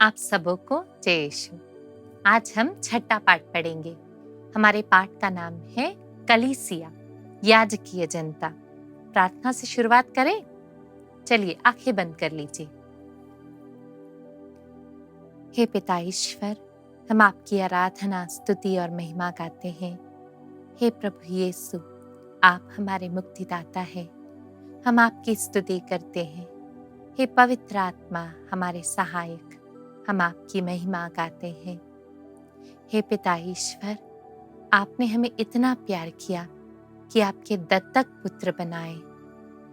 आप सबको जय यीशु। आज हम छठा पाठ पढ़ेंगे। हमारे पाठ का नाम है कलीसिया, याजकीय जनता। प्रार्थना से शुरुआत करें। चलिए आंखें बंद कर लीजिए। हे पिता ईश्वर, हम आपकी आराधना, स्तुति और महिमा गाते हैं। हे प्रभु यीशु, आप हमारे मुक्तिदाता हैं। हम आपकी स्तुति करते हैं। हे पवित्र आत्मा, हमारे सहायक, हम आपकी महिमा गाते हैं। हे पिता ईश्वर, आपने हमें इतना प्यार किया कि आपके दत्तक पुत्र बनाए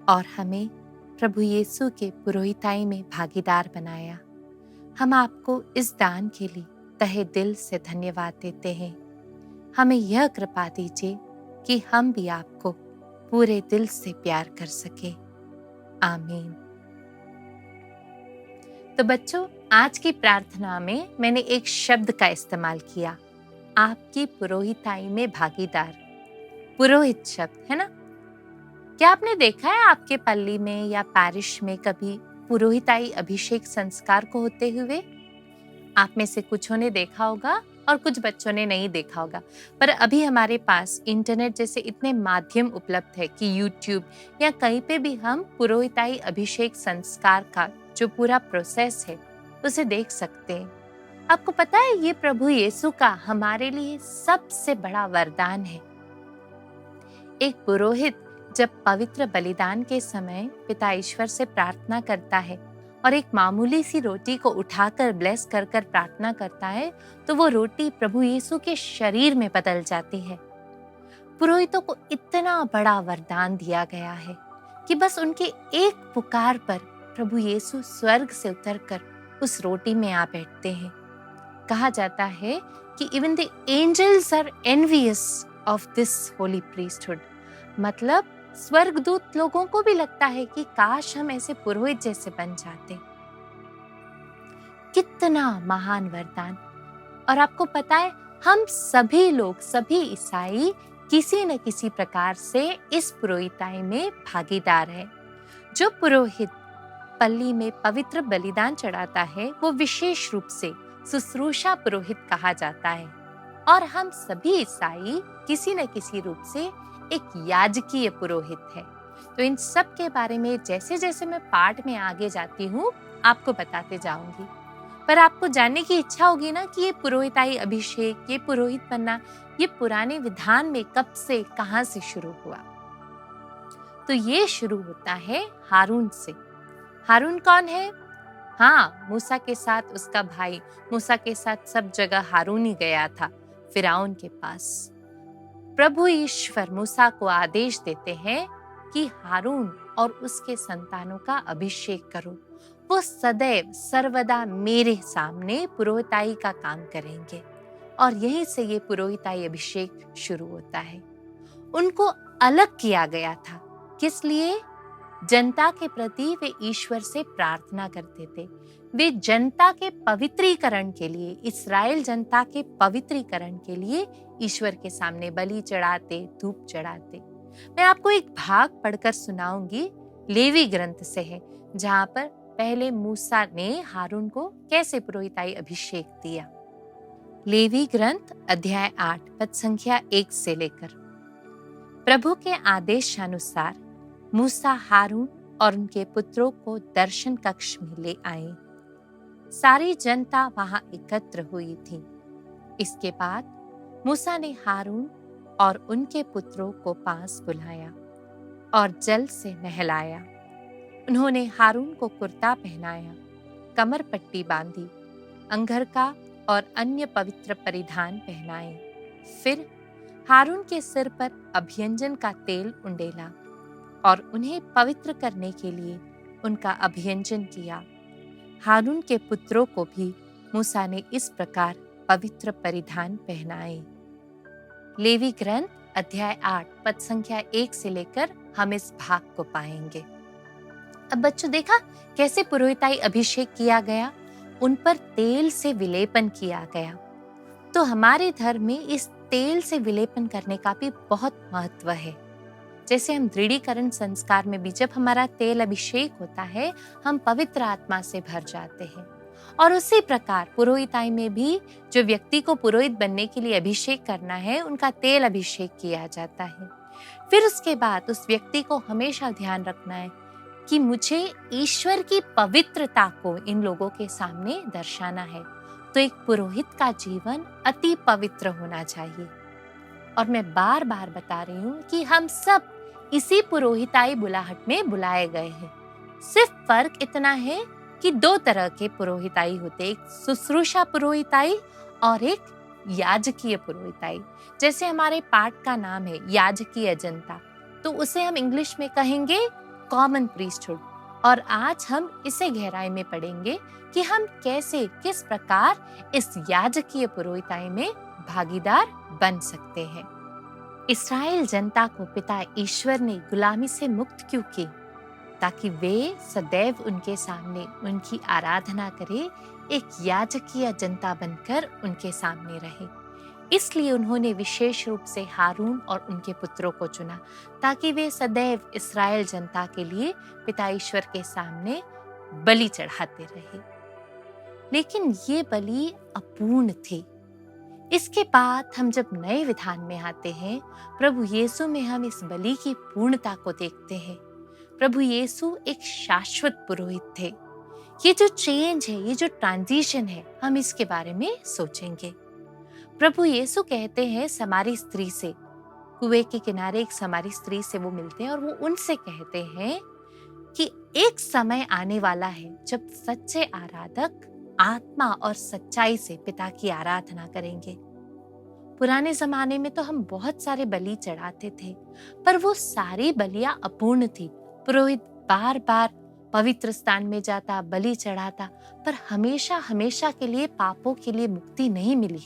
और हमें प्रभु यीशु के पुरोहिताई में भागीदार बनाया। हम आपको इस दान के लिए तहे दिल से धन्यवाद देते हैं। हमें यह कृपा दीजिए कि हम भी आपको पूरे दिल से प्यार कर सके। आमीन। तो बच्चों, आज की प्रार्थना में मैंने एक शब्द का इस्तेमाल किया, आपकी पुरोहिताई में भागीदार। पुरोहित शब्द है ना। क्या आपने देखा है आपके पल्ली में या पैरिश में कभी पुरोहिताई अभिषेक संस्कार को होते हुए? आप में से कुछों ने देखा होगा और कुछ बच्चों ने नहीं देखा होगा। पर अभी हमारे पास इंटरनेट जैसे इतने माध्यम उपलब्ध है कि यूट्यूब या कहीं पे भी हम पुरोहिताई अभिषेक संस्कार का जो पूरा प्रोसेस है उसे देख सकते हैं। आपको पता है, ये प्रभु यीशु का हमारे लिए सबसे बड़ा वरदान है। एक पुरोहित जब पवित्र बलिदान के समय पिता ईश्वर से प्रार्थना करता है और एक मामूली सी रोटी को उठाकर ब्लेस कर प्रार्थना करता है, तो वो रोटी प्रभु यीशु के शरीर में बदल जाती है। पुरोहितों को इतना बड़ा वरदान दिया गया है कि बस उनके एक पुकार पर प्रभु यीशु स्वर्ग से उतरकर उस रोटी में आ बैठते हैं। कहा जाता है कि even the angels are envious of this holy priesthood. मतलब स्वर्गदूत लोगों को भी लगता है कि काश हम ऐसे पुरोहित जैसे बन जाते। कितना महान वरदान। और आपको पता है, हम सभी लोग, सभी ईसाई किसी न किसी प्रकार से इस पुरोहिताई में भागीदार है। जो पुरोहित पल्ली में पवित्र बलिदान चढ़ाता है वो विशेष रूप से शुश्रूषा पुरोहित कहा जाता है। और हम सभी ईसाई किसी न किसी रूप से एक याजकीय पुरोहित है। तो इन सब के बारे में जैसे जैसे मैं पाठ में आगे जाती हूँ आपको बताते जाऊंगी। पर आपको जानने की इच्छा होगी ना कि ये पुरोहिताई अभिषेक, ये पुरोहित बनना, ये पुराने विधान में कब से, कहां से शुरू हुआ? तो ये शुरू होता है हारून से। हारून कौन है? हाँ, मूसा के साथ उसका भाई। मूसा के साथ सब जगह हारून ही गया था, फिरौन के पास। प्रभु ईश्वर मूसा को आदेश देते हैं कि हारून और उसके संतानों का अभिषेक करो। वो सदैव सर्वदा मेरे सामने पुरोहिताई का काम करेंगे। और यहीं से ये पुरोहिताई अभिषेक शुरू होता है। उनको अलग किया गया था। किस लिए? जनता के प्रति वे ईश्वर से प्रार्थना करते थे। वे जनता के पवित्रीकरण के लिए, इस्राएल जनता के पवित्रीकरण के लिए ईश्वर के सामने बलि चढ़ाते, धूप चढ़ाते। मैं आपको एक भाग पढ़कर सुनाऊंगी, लेवी ग्रंथ से है, जहां पर पहले मूसा ने हारून को कैसे पुरोहिताई अभिषेक दिया। लेवी ग्रंथ अध्याय 8 पद संख्या 1 से लेकर। प्रभु के आदेशानुसार मूसा हारून और उनके पुत्रों को दर्शन कक्ष में ले आए। सारी जनता वहां एकत्र हुई थी। इसके बाद मूसा ने हारून और उनके पुत्रों को पास बुलाया और जल से नहलाया। उन्होंने हारून को कुर्ता पहनाया, कमर पट्टी बांधी, अंगरखा और अन्य पवित्र परिधान पहनाए। फिर हारून के सिर पर अभियंजन का तेल उंडेला और उन्हें पवित्र करने के लिए उनका अभियंजन किया। हारून के पुत्रों को भी मूसा ने इस प्रकार पवित्र परिधान पहनाए। लेवी ग्रंथ अध्याय 8 पद संख्या 1 से लेकर हम इस भाग को पाएंगे। अब बच्चों, देखा कैसे पुरोहिताई अभिषेक किया गया? उन पर तेल से विलेपन किया गया। तो हमारे धर्म में इस तेल से विलेपन करने का भी बहुत महत्व है। जैसे हम दृढ़ीकरण संस्कार में भी जब हमारा तेल अभिषेक होता है, हम पवित्र आत्मा से भर जाते हैं और उसी प्रकार पुरोहिताई में भी जो व्यक्ति को पुरोहित बनने के लिए अभिषेक करना है, उनका तेल अभिषेक किया जाता है। फिर उसके बाद उस व्यक्ति को हमेशा ध्यान रखना है कि मुझे ईश्वर की पवित्रता को इन लोगों के सामने दर्शाना है। तो एक पुरोहित का जीवन अति पवित्र होना चाहिए। और मैं बार बार बता रही हूँ कि हम सब इसी पुरोहिताई बुलाहट में बुलाए गए हैं। सिर्फ फर्क इतना है कि दो तरह के पुरोहिताई होते, एक शुश्रूषा पुरोहिताई और एक याजकीय पुरोहिताई। जैसे हमारे पाठ का नाम है याजकीय जनता, तो उसे हम इंग्लिश में कहेंगे कॉमन प्रीस्टहुड। और आज हम इसे गहराई में पढ़ेंगे कि हम कैसे, किस प्रकार इस याजकीय पुरोहिताई में भागीदार बन सकते हैं। इस्राएल जनता को पिता ईश्वर ने गुलामी से मुक्त क्यों की? ताकि वे सदैव उनके सामने उनकी आराधना करे, एक याजकीय जनता बनकर उनके सामने रहे। इसलिए उन्होंने विशेष रूप से हारून और उनके पुत्रों को चुना, ताकि वे सदैव इस्राएल जनता के लिए पिता ईश्वर के सामने बलि चढ़ाते रहे। लेकिन ये बलि अपूर्ण थी। इसके बाद हम जब नए विधान में आते हैं, प्रभु यीशु में हम इस बलि की पूर्णता को देखते हैं। प्रभु यीशु एक शाश्वत पुरोहित थे। ये जो चेंज है, ये जो ट्रांजिशन है, हम इसके बारे में सोचेंगे। प्रभु यीशु कहते हैं समारी स्त्री से, कुएं के किनारे एक समारी स्त्री से वो मिलते हैं और वो उनसे कहते हैं कि एक समय आने वाला है जब सच्चे आराधक आत्मा और सच्चाई से पिता की आराधना करेंगे। पुराने जमाने में तो हम बहुत सारे बलि चढ़ाते थे, पर वो सारी बलियां अपूर्ण थी। पुरोहित बार बार पवित्र स्थान में जाता, बलि चढ़ाता, पर हमेशा हमेशा के लिए पापों के लिए मुक्ति नहीं मिली।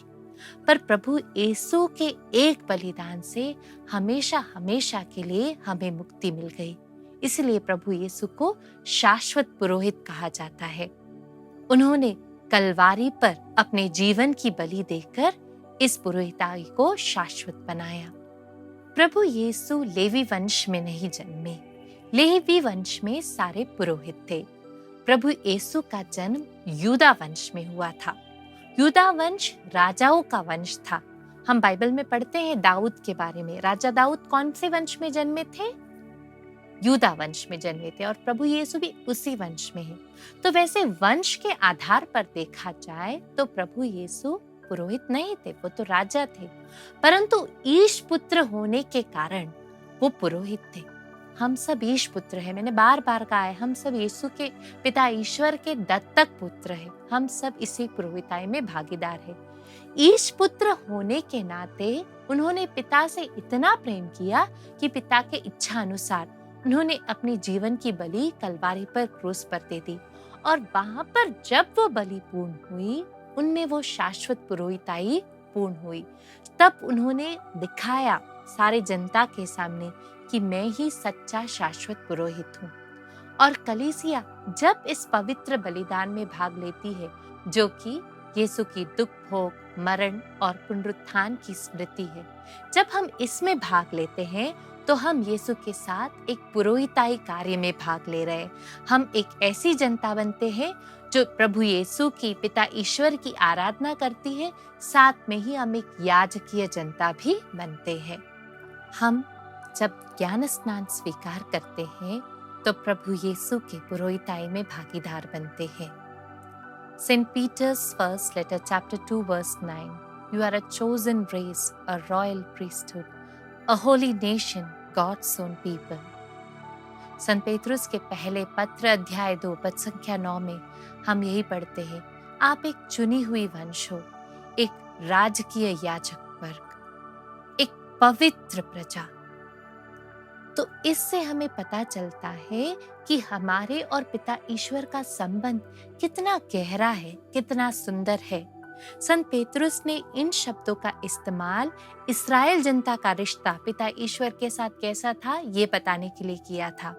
पर प्रभु यीशु के एक बलिदान से हमेशा हमेशा के लिए हमें मुक्ति मिल गई। इसलिए प्रभु यीशु को शाश्वत पुरोहित कहा जाता है। उन्होंने कलवारी पर अपने जीवन की बलि देकर इस पुरोहिताई को शाश्वत बनाया। प्रभु यीशु लेवी वंश में नहीं जन्मे। लेवी वंश में सारे पुरोहित थे। प्रभु यीशु का जन्म यूदा वंश में हुआ था। यूदा वंश राजाओं का वंश था। हम बाइबल में पढ़ते हैं दाऊद के बारे में। राजा दाऊद कौन से वंश में जन्मे थे? यूदा वंश में जन्मे थे, और प्रभु यीशु भी उसी वंश में है। तो वैसे वंश के आधार पर देखा जाए तो प्रभु यीशु पुरोहित नहीं थे, वो तो राजा थे, परंतु ईश पुत्र होने के कारण वो पुरोहित थे। हम सब ईश पुत्र हैं। मैंने बार बार कहा है, हम सब यीशु के पिता ईश्वर के दत्तक पुत्र हैं। हम सब इसी पुरोहिताई में भागीदार हैं। ईश पुत्र होने के नाते उन्होंने पिता से इतना प्रेम किया कि पिता के इच्छा अनुसार उन्होंने अपने जीवन की बलि कलवारी पर क्रूस पर दे दी। और वहां पर जब वो बलि पूर्ण हुई, उनमें वो शाश्वत पुरोहिताई पूर्ण हुई। तब उन्होंने दिखाया सारे जनता के सामने कि मैं ही सच्चा शाश्वत पुरोहित हूँ। और कलीसिया जब इस पवित्र बलिदान में भाग लेती है, जो कि यीशु की दुख, भोग, मरण और पुनरुत्थान की स्मृति है, जब हम इसमें भाग लेते हैं तो हम यीशु के साथ एक पुरोहिताई कार्य में भाग ले रहे हैं। हम एक ऐसी जनता बनते हैं जो प्रभु यीशु की, पिता ईश्वर की आराधना करती है। साथ में ही हम एक याजकीय जनता भी बनते हैं। हम जब ज्ञान स्नान स्वीकार करते हैं तो प्रभु यीशु के पुरोहिताई में भागीदार बनते हैं। Saint Peter's first letter chapter 2 verse 9, You are a chosen race, a royal priesthood, a holy nation, God's own people. संत पेतरुस के पहले पत्र अध्याय 2 पद संख्या 9 में हम यही पढ़ते हैं, आप एक चुनी हुई वंश हो, एक राजकीय याजक वर्ग, एक पवित्र प्रजा। तो इससे हमें पता चलता है कि हमारे और पिता ईश्वर का संबंध कितना गहरा है, कितना सुंदर है। संत पेतरुस ने इन शब्दों का इस्तेमाल इस्राएल जनता का रिश्ता पिता ईश्वर के साथ कैसा था, ये बताने के लिए किया था।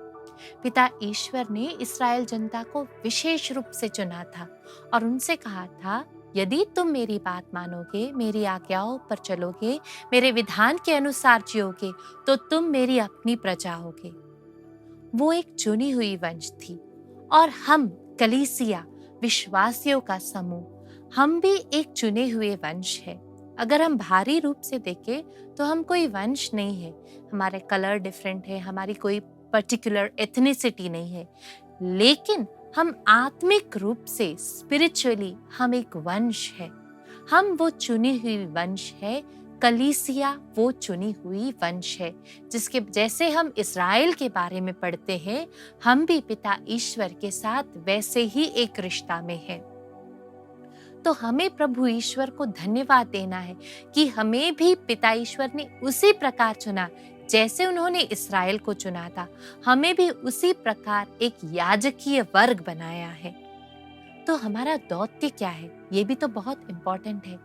पिता ईश्वर ने इस्राएल जनता को विशेष रूप से चुना था और उनसे कहा था, यदि तुम मेरी बात मानोगे, मेरी आज्ञाओं पर चलोगे, मेरे विधान के अनुसार जियोगे, तो तुम मेरी अपनी प्रजा होगे। वो एक चुनी हुई वंश थी और हम कलीसिया विश्वासियों का समूह। हम भी एक चुने हुए वंश है। अगर हम बाहरी रूप से देखें तो हम कोई वंश नहीं है, हमारे कलर डिफरेंट है, हमारी कोई पर्टिकुलर एथनिसिटी नहीं है, लेकिन हम आत्मिक रूप से स्पिरिचुअली हम एक वंश है। हम वो चुनी हुई वंश है, कलीसिया वो चुनी हुई वंश है, जिसके जैसे हम इस्राएल के बारे में पढ़ते हैं, हम भी पिता ईश्वर के साथ वैसे ही एक रिश्ता में हैं। तो हमें प्रभु ईश्वर को धन्यवाद देना है कि हमें भी पिता ईश्वर ने उसी प्रकार चुना जैसे उन्होंने इस्राएल को चुना था। हमें भी उसी प्रकार एक याजकीय वर्ग बनाया है। तो हमारा दौत्य क्या है, ये भी तो बहुत इम्पोर्टेंट है।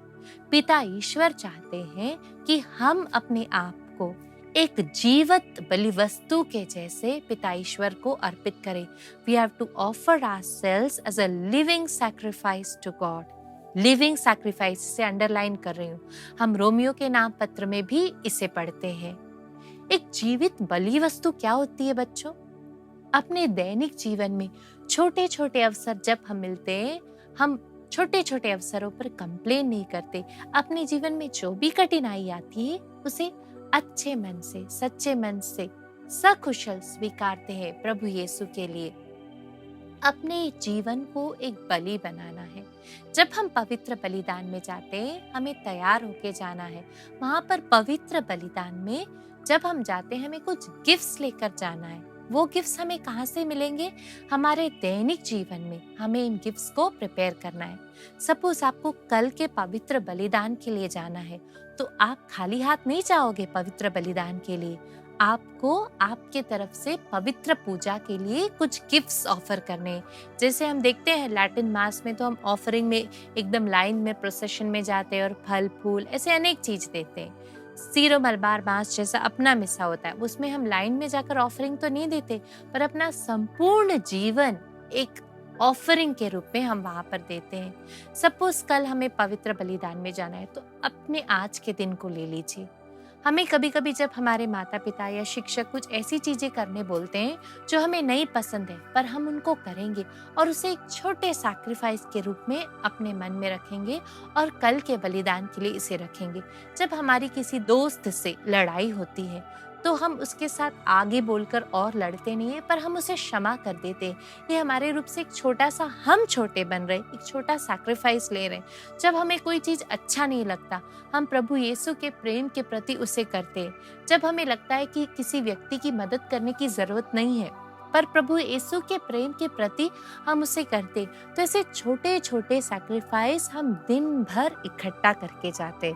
पिता ईश्वर चाहते हैं कि हम अपने आप को एक जीवित बलिवस्तु के जैसे पिता ईश्वर को अर्पित करें। We have to offer ourselves as a living sacrifice to God. Living sacrifice से अंडरलाइन कर रही हूँ। हम रोमियो के नाम पत्र में भी इसे पढ़ते हैं। एक जीवित बलि वस्तु क्या होती है बच्चों? अपने दैनिक जीवन में छोटे छोटे अवसर जब हम मिलते हैं, हम छोटे छोटे अवसरों पर कंप्लेन नहीं करते। अपने जीवन में जो भी कठिनाई आती है उसे अच्छे मन से, सच्चे मन से सकुशल स्वीकारते हैं प्रभु यीशु के लिए। अपने जीवन को एक बलि बनाना है। जब हम पवित्र बलिदान में जाते हैं, हमें तैयार होके जाना है। वहां पर पवित्र बलिदान में जब हम जाते हैं, हमें कुछ गिफ्ट्स लेकर जाना है। वो गिफ्ट्स हमें कहाँ से मिलेंगे? हमारे दैनिक जीवन में हमें इन गिफ्ट्स को प्रिपेयर करना है। सपोज आपको कल के पवित्र बलिदान के लिए जाना है, तो आप खाली हाथ नहीं जाओगे पवित्र बलिदान के लिए। आपको आपके तरफ से पवित्र पूजा के लिए कुछ गिफ्ट्स ऑफर करने हैं। जैसे हम देखते हैं लैटिन मास में, तो हम ऑफरिंग में एकदम लाइन में प्रोसेशन में जाते हैं और फल फूल ऐसे अनेक चीज देते हैं। सीरो मलबार मास जैसा अपना मिसा होता है, उसमें हम लाइन में जाकर ऑफरिंग तो नहीं देते, पर अपना संपूर्ण जीवन एक ऑफरिंग के रूप में हम वहां पर देते हैं। सपोज कल हमें पवित्र बलिदान में जाना है, तो अपने आज के दिन को ले लीजिए। हमें कभी कभी जब हमारे माता पिता या शिक्षक कुछ ऐसी चीजें करने बोलते हैं जो हमें नहीं पसंद है, पर हम उनको करेंगे और उसे एक छोटे सैक्रिफाइस के रूप में अपने मन में रखेंगे और कल के बलिदान के लिए इसे रखेंगे। जब हमारी किसी दोस्त से लड़ाई होती है, तो हम उसके साथ आगे बोलकर और लड़ते नहीं है, पर हम उसे क्षमा कर देते हैं। ये हमारे रूप से एक छोटा सा, हम छोटे बन रहे, एक छोटा सैक्रिफाइस ले रहे। जब हमें कोई चीज अच्छा नहीं लगता, हम प्रभु यीशु के प्रेम के प्रति उसे करते हैं। जब हमें लगता है कि किसी व्यक्ति की मदद करने की जरूरत नहीं है, पर प्रभु यीशु के प्रेम के प्रति हम उसे करते, तो ऐसे छोटे छोटे सैक्रिफाइस हम दिन भर इकट्ठा करके जाते,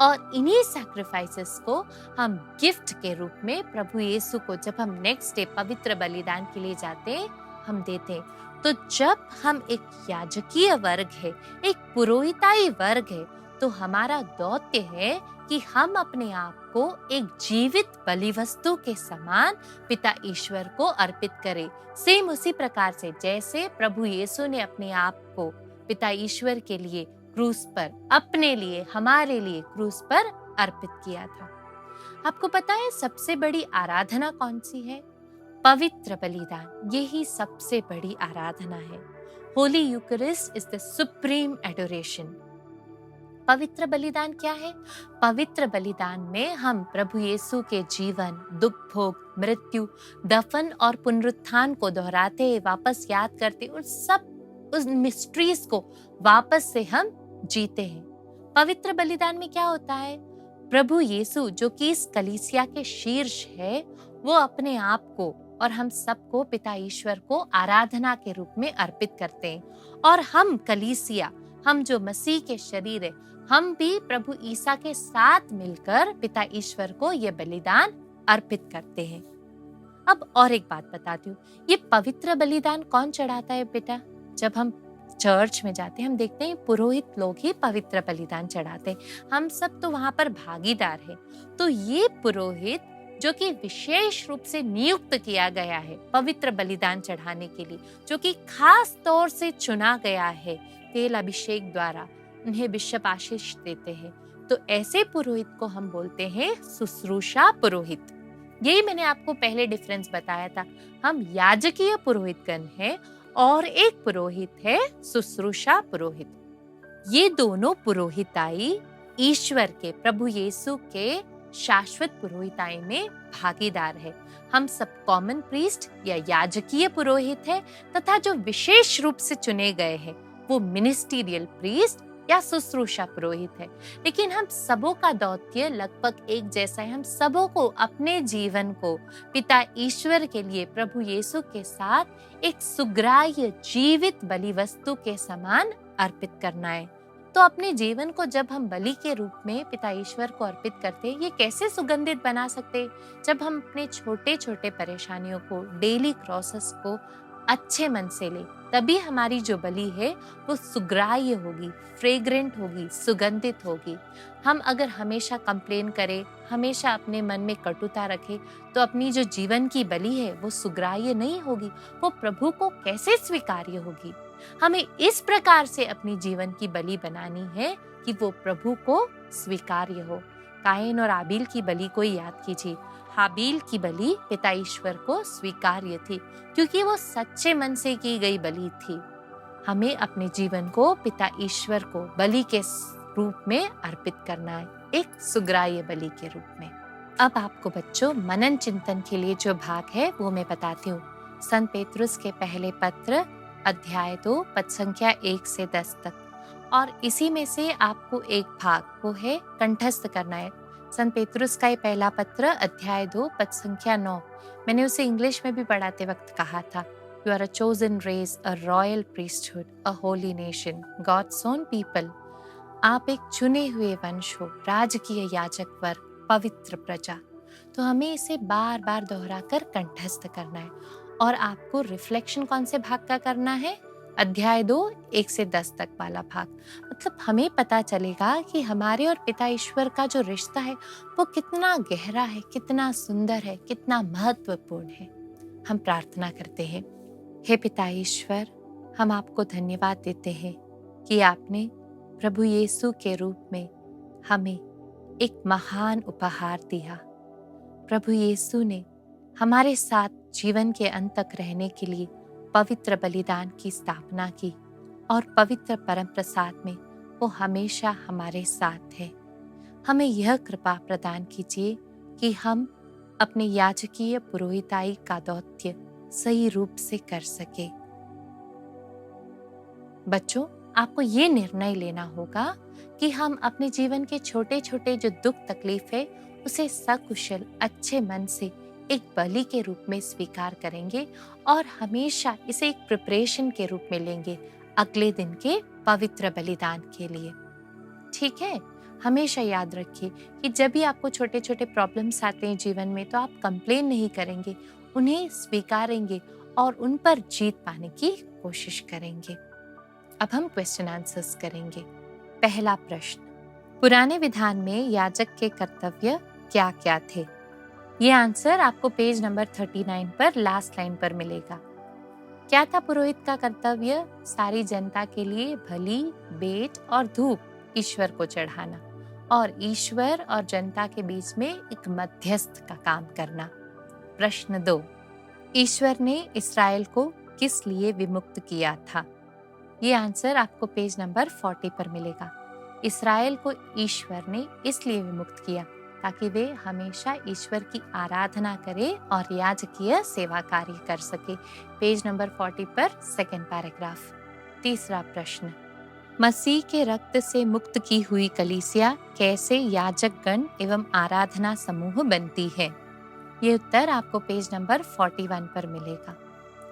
और इन्हीं सैक्रिफाइसेस को हम गिफ्ट के रूप में प्रभु यीशु को जब हम नेक्स्ट डे पवित्र बलिदान के लिए जाते, हम देते। तो जब हम एक याजकीय वर्ग है, एक पुरोहिताई वर्ग है, तो हमारा दौत्य है कि हम अपने आप को एक जीवित बलिवस्तु के समान पिता ईश्वर को अर्पित करें। सेम उसी प्रकार से जैसे प्रभु यीशु ने अपने आप को पिता ईश्वर के लिए क्रूस पर, अपने लिए, हमारे लिए क्रूस पर अर्पित किया था। आपको पता है सबसे बड़ी आराधना कौन सी है? पवित्र बलिदान। यही सबसे बड़ी आराधना है। Holy Eucharist is the supreme adoration. पवित्र बलिदान क्या है? पवित्र बलिदान में हम प्रभु यीशु के जीवन, दुख भोग, मृत्यु, दफन और पुनरुत्थान को दोहराते, वापस याद करते, उस मिस्ट्रीज को वापस से हम जीते हैं। पवित्र बलिदान में क्या होता है? प्रभु यीशु जो कि इस कलीसिया के शीर्ष है, वो अपने आप को और हम सबको पिता ईश्वर को आराधना के रूप में अर्पित करते हैं। और हम कलीसिया, हम जो मसीह के शरीर है, हम भी प्रभु ईसा के साथ मिलकर पिता ईश्वर को ये बलिदान अर्पित करते हैं। अब और एक बात बताती हूँ, ये पवित्र बलिदान कौन चढ़ाता है बेटा? जब हम चर्च में जाते हैं, हम देखते हैं पुरोहित लोग ही पवित्र बलिदान चढ़ाते हैं। हम सब तो वहां पर भागीदार है। तो ये पुरोहित जो कि विशेष रूप से नियुक्त किया गया है पवित्र बलिदान चढ़ाने के लिए, जो कि खास तौर से चुना गया है तेल अभिषेक द्वारा, उन्हें बिशप आशीष देते हैं। तो ऐसे पुरोहित को हम बोलते हैं शुश्रूषा पुरोहित। यही मैंने आपको पहले डिफरेंस बताया था। हम याजकीय पुरोहितगण हैं और एक पुरोहित है शुश्रूषा पुरोहित। ये दोनों पुरोहिताई ईश्वर के, प्रभु यीशु के शाश्वत पुरोहिताई में भागीदार है। हम सब कॉमन प्रीस्ट या याजकीय पुरोहित है, तथा जो विशेष रूप से चुने गए हैं वो मिनिस्टीरियल प्रीस्ट या शुश्रूषा पुरोहित है। लेकिन हम सबों का दौत्य लगभग एक जैसा है। हम सबों को अपने जीवन को पिता ईश्वर के लिए प्रभु यीशु के साथ एक सुग्राह्य जीवित बलि वस्तु के समान अर्पित करना है। तो अपने जीवन को जब हम बलि के रूप में पिता ईश्वर को अर्पित करते हैं, ये कैसे सुगंधित बना सकते? जब हम अपने छोटे छोटे परेशानियों को, डेली क्रॉसेस को अच्छे मन से ले, तभी हमारी जो बलि है वो सुग्राह्य होगी, फ्रेग्रेंट होगी, सुगंधित होगी। हम अगर हमेशा कंप्लेन करें, हमेशा अपने मन में कटुता रखें, तो अपनी जो जीवन की बलि है वो सुग्राह्य नहीं होगी, वो प्रभु को कैसे स्वीकार्य होगी। हमें इस प्रकार से अपनी जीवन की बलि बनानी है कि वो प्रभु को स्वीकार्य हो। कायन और आबील की बलि को याद कीजिए। हाबील की बलि पिता ईश्वर को स्वीकार्य थी क्योंकि वो सच्चे मन से की गई बलि थी। हमें अपने जीवन को पिता ईश्वर को बलि के रूप में अर्पित करना है, एक सुग्राह्य बलि के रूप में। अब आपको बच्चों मनन चिंतन के लिए जो भाग है वो मैं बताती हूँ। संत पेतरुस के पहले पत्र अध्याय 2 पद संख्या 1 से 10 तक, और इसी में से आपको एक भाग वो है कंठस्थ करना है। संत पेतरुस का ये पहला पत्र अध्याय 2 पद संख्या 9। मैंने उसे इंग्लिश में भी पढ़ाते वक्त कहा था, you are a chosen race, a royal priesthood, a holy nation, God's own people. आप एक चुने हुए वंश हो, राजकीय याजक वर्ग, पवित्र प्रजा। तो हमें इसे बार बार दोहराकर कंठस्थ करना है। और आपको रिफ्लेक्शन कौन से भाग का करना है? अध्याय 2 1 से 10 तक वाला भाग। मतलब हमें पता चलेगा कि हमारे और पिता ईश्वर का जो रिश्ता है वो कितना गहरा है, कितना सुंदर है, कितना महत्वपूर्ण है। हम प्रार्थना करते हैं। हे पिता ईश्वर, हम आपको धन्यवाद देते हैं कि आपने प्रभु यीशु के रूप में हमें एक महान उपहार दिया। प्रभु यीशु ने हमारे साथ जीवन के अंत तक रहने के लिए पवित्र बलिदान की स्थापना की, और पवित्र परम प्रसाद में वो हमेशा हमारे साथ है। हमें यह कृपा प्रदान कीजिए कि हम अपने याजकीय पुरोहिताई का दौत्य सही रूप से कर सके। बच्चों, आपको ये निर्णय लेना होगा कि हम अपने जीवन के छोटे छोटे जो दुख तकलीफ है उसे सकुशल अच्छे मन से एक बलि के रूप में स्वीकार करेंगे, और हमेशा इसे एक प्रिपरेशन के रूप में लेंगे अगले दिन के पवित्र बलिदान के लिए। ठीक है? हमेशा याद रखिए कि जब भी आपको छोटे छोटे प्रॉब्लम्स आते हैं जीवन में, तो आप कंप्लेन नहीं करेंगे, उन्हें स्वीकारेंगे और उन पर जीत पाने की कोशिश करेंगे। अब हम क्वेश्चन आंसर्स करेंगे। पहला प्रश्न, पुराने विधान में याजक के कर्तव्य क्या क्या थे? ये आंसर आपको पेज नंबर 39 पर लास्ट लाइन पर मिलेगा। क्या था पुरोहित का कर्तव्य? सारी जनता के लिए बलि, भेंट और धूप ईश्वर को चढ़ाना, और ईश्वर और जनता के बीच में एक मध्यस्थ का काम करना। प्रश्न 2, ईश्वर ने इस्राएल को किस लिए विमुक्त किया था? ये आंसर आपको पेज नंबर 40 पर मिलेगा। इस्राएल को ईश्वर ने इसलिए विमुक्त किया ताकि वे हमेशा ईश्वर की आराधना करें और याजकीय सेवा कार्य कर सके। पेज नंबर 40 पर सेकंड पैराग्राफ। तीसरा प्रश्न, मसीह के रक्त से मुक्त की हुई कलीसिया कैसे याजक गण एवं आराधना समूह बनती है? ये उत्तर आपको पेज नंबर 41 पर मिलेगा।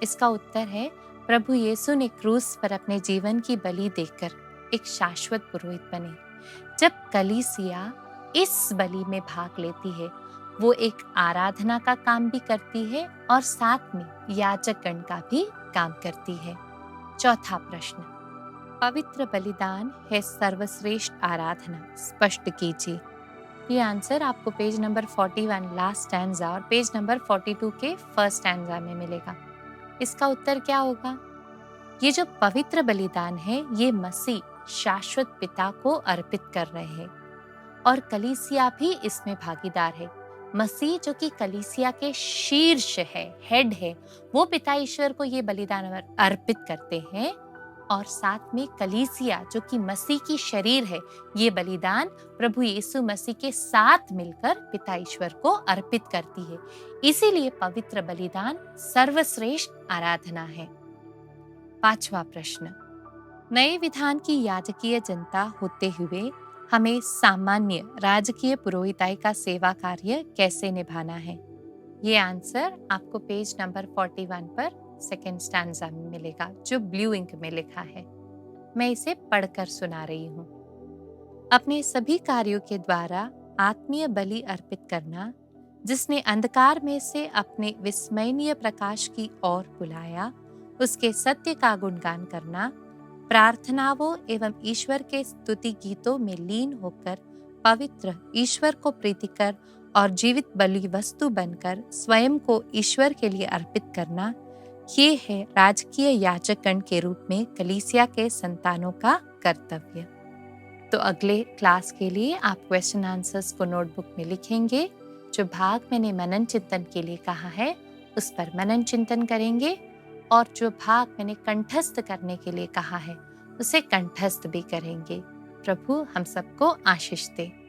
इसका उत्तर है, प्रभु यीशु ने क्रूस पर अपने जीवन की बलि देकर एक शाश्वत पुरोहित बने। जब कलीसिया इस बलि में भाग लेती है, वो एक आराधना का काम भी करती है और साथ में याजक गण का भी काम करती है। चौथा प्रश्न, पवित्र बलिदान है सर्वश्रेष्ठ आराधना, स्पष्ट कीजिए। ये आंसर आपको पेज नंबर 41 लास्ट स्टैंजा और पेज नंबर 42 के फर्स्ट स्टैंजा में मिलेगा। इसका उत्तर क्या होगा? ये जो पवित्र बलिदान है, ये मसीह शाश्वत पिता को अर्पित कर रहे हैं और कलीसिया भी इसमें भागीदार है। मसीह जो कि कलीसिया के शीर्ष है, हेड है, वो पिता ईश्वर को ये बलिदान अर्पित करते हैं, और साथ में कलीसिया जो कि मसीह की शरीर है, ये बलिदान प्रभु यीशु मसीह के साथ मिलकर पिता ईश्वर को अर्पित करती है। इसीलिए पवित्र बलिदान सर्वश्रेष्ठ आराधना है। 5वां प्रश्न, नए विधान की याजकीय जनता होते हुए हमें सामान्य राजकीय पुरोहिताई का सेवा कार्य कैसे निभाना है? ये आंसर आपको पेज नंबर 41 पर सेकेंड स्टैंजा में मिलेगा, जो ब्लू इंक में लिखा है। मैं इसे पढ़कर सुना रही हूँ। अपने सभी कार्यों के द्वारा आत्मीय बलि अर्पित करना, जिसने अंधकार में से अपने विस्मयनीय प्रकाश की ओर बुलाया, उसके सत्य का गुणगान करना, प्रार्थनाओं एवं ईश्वर के स्तुति गीतों में लीन होकर पवित्र, ईश्वर को प्रीतिकर और जीवित बलि वस्तु बनकर स्वयं को ईश्वर के लिए अर्पित करना, ये है राजकीय याजकगण के रूप में कलीसिया के संतानों का कर्तव्य। तो अगले क्लास के लिए आप क्वेश्चन आंसर्स को नोटबुक में लिखेंगे। जो भाग मैंने मनन चिंतन के लिए कहा है, उस पर मनन चिंतन करेंगे, और जो भाग मैंने कंठस्थ करने के लिए कहा है, उसे कंठस्थ भी करेंगे। प्रभु हम सबको आशीष दे।